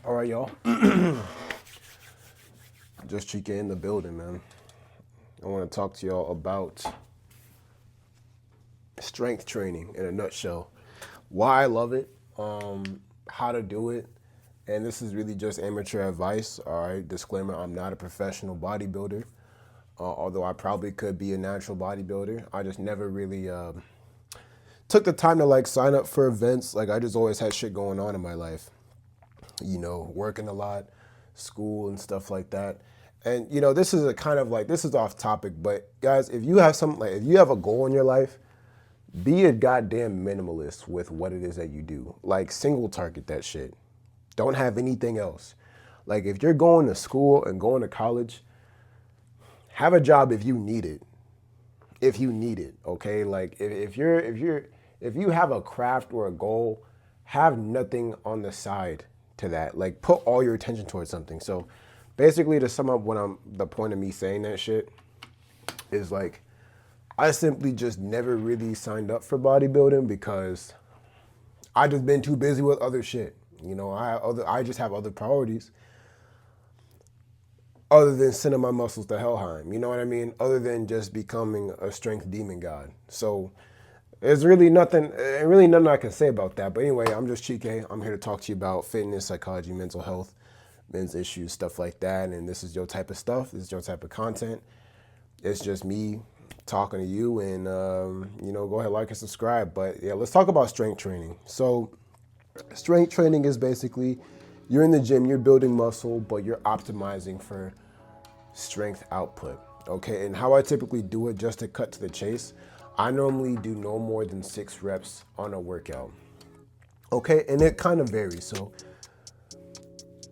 All right, y'all. Just Chike in the building, man. I want to talk to y'all about strength training in a nutshell. Why I love it, how to do it, and this is really just amateur advice. All right, disclaimer: I'm not a professional bodybuilder, although I probably could be a natural bodybuilder. I just never really took the time to like sign up for events. Like I just always had shit going on in my life. You know, working a lot, school and stuff like that. And you know, this is a kind of like, this is off topic, but guys, if you have something like, if you have a goal in your life, be a goddamn minimalist with what it is that you do. Like single target that shit. Don't have anything else. Like if you're going to school and going to college, have a job if you need it. If you need it, okay? Like if you have a craft or a goal, have nothing on the side to that. Like put all your attention towards something. So basically to sum up the point of me saying that shit is like, I simply just never really signed up for bodybuilding because I just been too busy with other shit. You know, I just have other priorities other than sending my muscles to Helheim. You know what I mean? Other than just becoming a strength demon god. So there's really nothing I can say about that. But anyway, I'm just Chike. I'm here to talk to you about fitness, psychology, mental health, men's issues, stuff like that. And this is your type of stuff. This is your type of content. It's just me talking to you, and you know, go ahead, like and subscribe. But yeah, let's talk about strength training. So strength training is basically you're in the gym, you're building muscle, but you're optimizing for strength output. Okay, and how I typically do it, just to cut to the chase, I normally do no more than 6 reps on a workout. Okay, and it kind of varies. So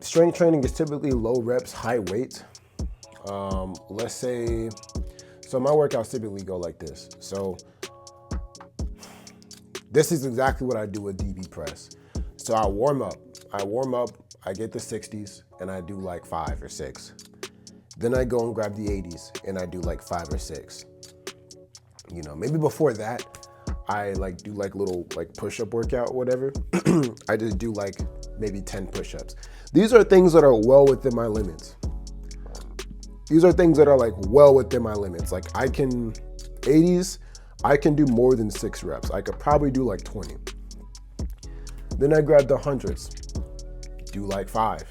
strength training is typically low reps, high weight. Let's say, so my workouts typically go like this. So this is exactly what I do with DB press. So I warm up, I get the 60s and I do like 5 or 6. Then I go and grab the 80s and I do like 5 or 6. You know, maybe before that, I like do like little like push-up workout or whatever. I just do like maybe 10 push-ups. These are things that are well within my limits. These are things that are like well within my limits. Like 80s, I can do more than 6 reps. I could probably do like 20. Then I grab the 100s, do like 5.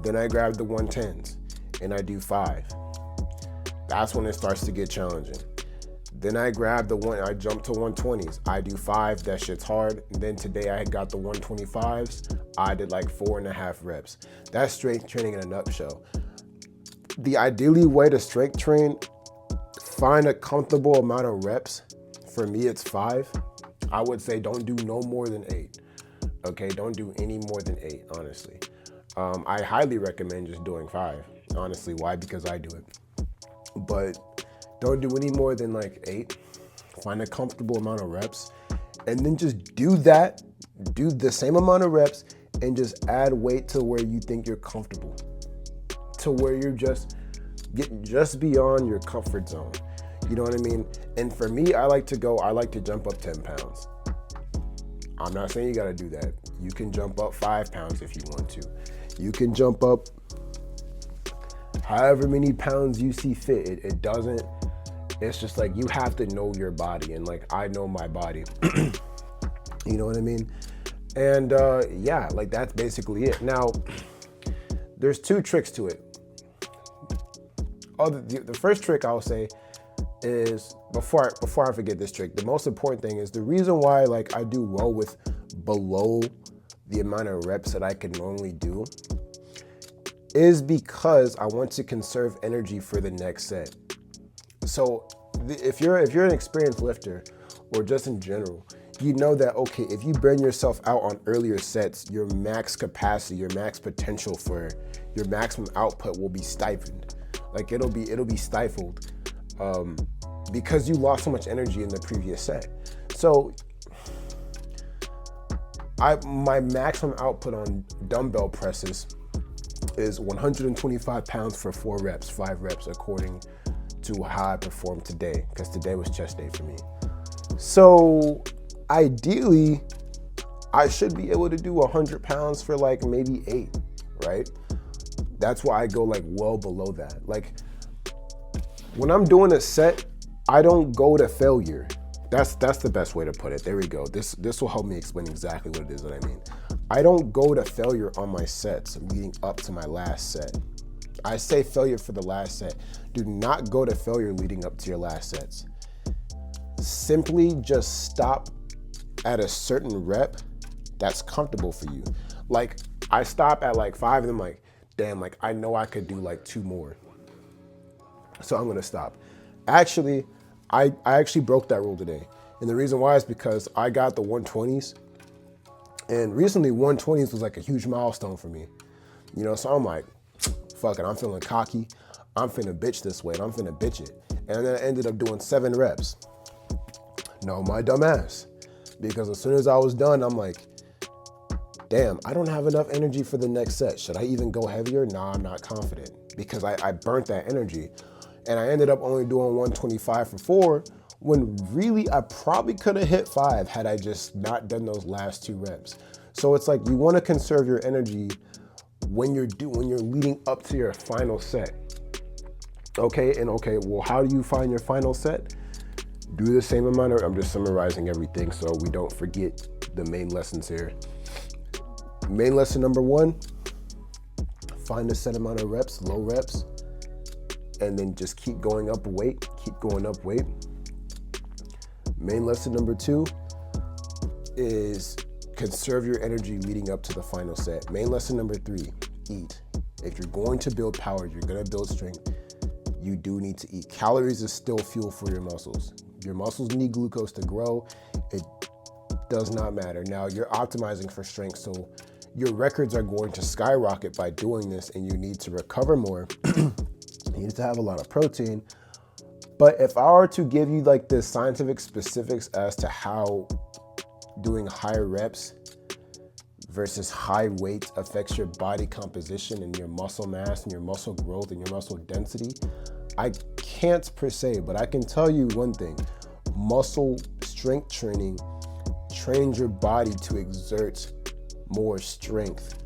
Then I grab the 110s and I do 5. That's when it starts to get challenging. Then I grab I jump to 120s. I do 5, that shit's hard. And then today I got the 125s. I did like 4.5 reps. That's strength training in a nutshell. The ideally way to strength train, find a comfortable amount of reps. For me, it's 5. I would say don't do no more than 8. Okay, don't do any more than 8, honestly. I highly recommend just doing 5. Honestly, why? Because I do it. But don't do any more than like 8. Find a comfortable amount of reps, and then just do that. Do the same amount of reps, and just add weight to where you think you're comfortable, to where you're just beyond your comfort zone. You know what I mean? And for me, I like to jump up 10 pounds. I'm not saying you gotta do that. You can jump up 5 pounds if you want to. You can jump up however many pounds you see fit. It doesn't, it's just like you have to know your body, and like I know my body. You know what I mean? And yeah, like that's basically it. Now, there's 2 tricks to it. The first trick I'll say is, before I forget this trick, the most important thing is the reason why like I do well with below the amount of reps that I can normally do is because I want to conserve energy for the next set. So if you're an experienced lifter, or just in general, you know that, okay, if you burn yourself out on earlier sets, your max capacity, your max potential for your maximum output will be stifled. Like it'll be stifled because you lost so much energy in the previous set. So my maximum output on dumbbell presses is 125 pounds for 4 reps, 5 reps, according to how I performed today, because today was chest day for me. So ideally, I should be able to do 100 pounds for like maybe 8, right? That's why I go like well below that. Like when I'm doing a set, I don't go to failure. That's the best way to put it. There we go. This will help me explain exactly what it is that I mean. I don't go to failure on my sets leading up to my last set. I say failure for the last set. Do not go to failure leading up to your last sets. Simply just stop at a certain rep that's comfortable for you. Like I stop at like 5 and I'm like, damn, like I know I could do like 2 more. So I'm gonna stop. Actually, I actually broke that rule today. And the reason why is because I got the 120s. And recently 120s was like a huge milestone for me. You know, so I'm like, fuck it, I'm feeling cocky. I'm finna bitch this weight, I'm finna bitch it. And then I ended up doing 7 reps. No, my dumb ass. Because as soon as I was done, I'm like, damn, I don't have enough energy for the next set. Should I even go heavier? Nah, I'm not confident because I burnt that energy. And I ended up only doing 125 for 4 when really I probably could have hit 5 had I just not done those last 2 reps. So it's like you want to conserve your energy when you're leading up to your final set. Okay, well, how do you find your final set? Do the same amount of, I'm just summarizing everything so we don't forget the main lessons here. Main lesson number 1, find a set amount of reps, low reps, and then just keep going up weight, Main lesson number 2 is conserve your energy leading up to the final set. Main lesson number 3, eat. If you're going to build power, you're gonna build strength, you do need to eat. Calories is still fuel for your muscles. Your muscles need glucose to grow. It does not matter. Now you're optimizing for strength, so your records are going to skyrocket by doing this, and you need to recover more. You need to have a lot of protein. But if I were to give you like the scientific specifics as to how doing higher reps versus high weight affects your body composition and your muscle mass and your muscle growth and your muscle density, I can't per se, but I can tell you one thing. Muscle strength training trains your body to exert more strength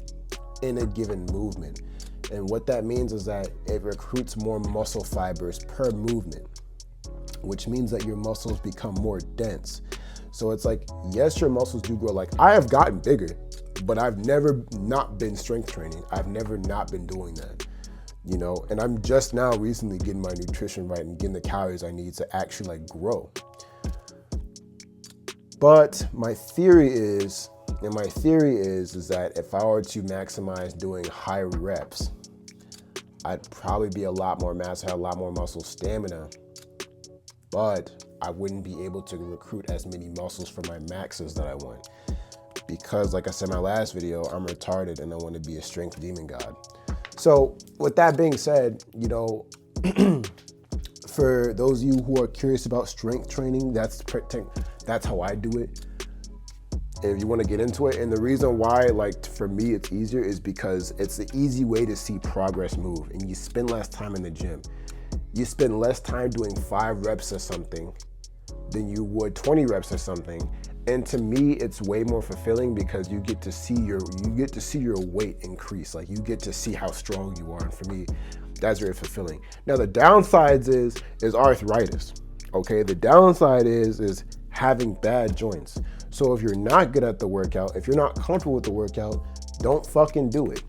in a given movement. And what that means is that it recruits more muscle fibers per movement, which means that your muscles become more dense. So it's like, yes, your muscles do grow. Like I have gotten bigger, but I've never not been strength training. I've never not been doing that, you know? And I'm just now recently getting my nutrition right and getting the calories I need to actually like grow. But my theory is that if I were to maximize doing high reps, I'd probably be a lot more massive, have a lot more muscle stamina, but I wouldn't be able to recruit as many muscles for my maxes that I want. Because like I said in my last video, I'm retarded and I want to be a strength demon god. So with that being said, you know, for those of you who are curious about strength training, that's how I do it. If you want to get into it, and the reason why, like for me, it's easier is because it's the easy way to see progress move, and you spend less time in the gym. You spend less time doing 5 reps of something than you would 20 reps or something. And to me, it's way more fulfilling because you get to see your weight increase. Like you get to see how strong you are. And for me, that's very fulfilling. Now the downsides is arthritis. Okay, the downside is having bad joints. So if you're not good at the workout, if you're not comfortable with the workout, don't fucking do it.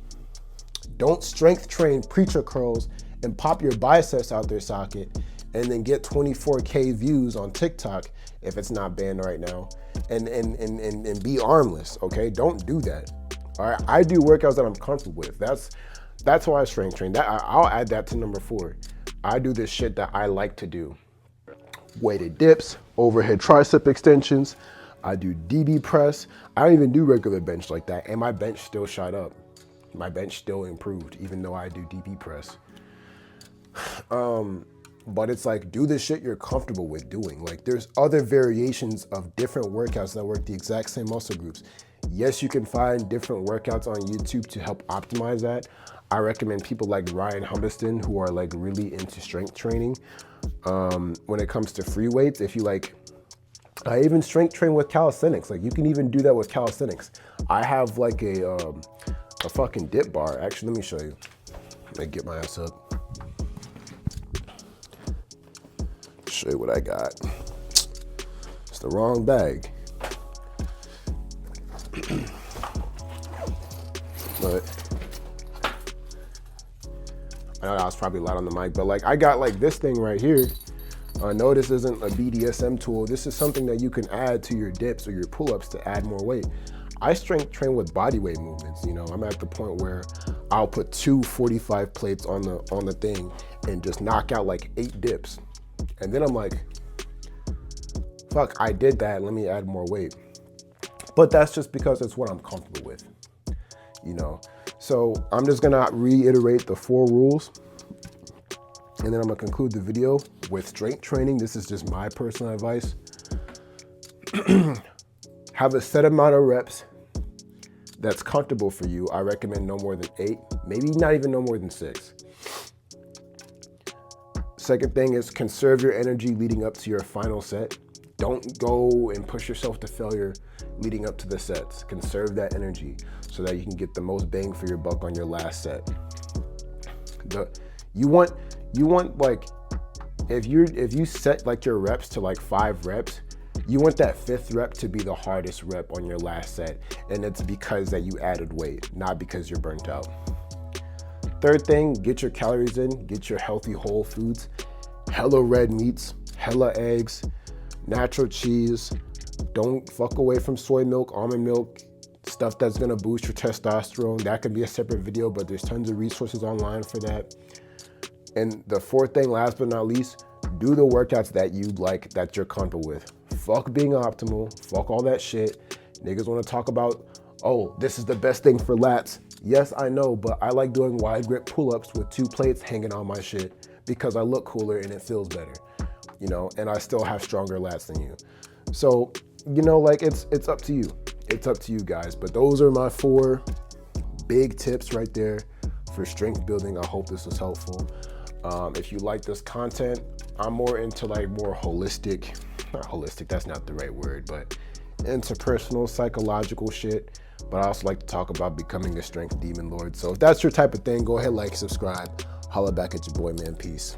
Don't strength train preacher curls and pop your biceps out their socket and then get 24K views on TikTok if it's not banned right now and be armless, okay? Don't do that. All right, I do workouts that I'm comfortable with. That's why I strength train. I'll add that to number 4. I do this shit that I like to do. Weighted dips, overhead tricep extensions. I do DB press. I don't even do regular bench like that, and my bench still shot up. My bench still improved, even though I do DB press. But it's like, do the shit you're comfortable with doing. Like there's other variations of different workouts that work the exact same muscle groups. Yes, you can find different workouts on YouTube to help optimize that. I recommend people like Ryan Humbiston who are like really into strength training. When it comes to free weights, if you like I even strength train with calisthenics. Like you can even do that with calisthenics. I have like a fucking dip bar. Actually, let me show you. Let me get my ass up. Show you what I got. It's the wrong bag. But I know I was probably loud on the mic, but like I got like this thing right here. No, this isn't a BDSM tool. This is something that you can add to your dips or your pull-ups to add more weight. I strength train with body weight movements. You know, I'm at the point where I'll put 2 45 plates on the thing and just knock out like 8 dips. And then I'm like, fuck, I did that. Let me add more weight. But that's just because it's what I'm comfortable with, you know? So I'm just gonna reiterate the 4 rules, and then I'm gonna conclude the video with strength training. This is just my personal advice. Have a set amount of reps that's comfortable for you. I recommend no more than 8, maybe not even no more than 6. Second thing is conserve your energy leading up to your final set. Don't go and push yourself to failure leading up to the sets. Conserve that energy so that you can get the most bang for your buck on your last set. You want like, if you set like your reps to like 5 reps, you want that 5th rep to be the hardest rep on your last set. And it's because that you added weight, not because you're burnt out. Third thing, get your calories in, get your healthy whole foods, hella red meats, hella eggs, natural cheese. Don't fuck away from soy milk, almond milk, stuff that's gonna boost your testosterone. That could be a separate video, but there's tons of resources online for that. And the 4th thing, last but not least, do the workouts that you like, that you're comfortable with. Fuck being optimal, fuck all that shit. Niggas wanna talk about, oh, this is the best thing for lats. Yes, I know, but I like doing wide grip pull-ups with 2 plates hanging on my shit because I look cooler and it feels better, you know, and I still have stronger lats than you. So, you know, like it's up to you. It's up to you guys. But those are my 4 big tips right there for strength building. I hope this was helpful. If you like this content, I'm more into like more holistic, not holistic, that's not the right word, but interpersonal, psychological shit. But I also like to talk about becoming a strength demon lord. So if that's your type of thing, go ahead, like, subscribe, holla back at your boy, man. Peace.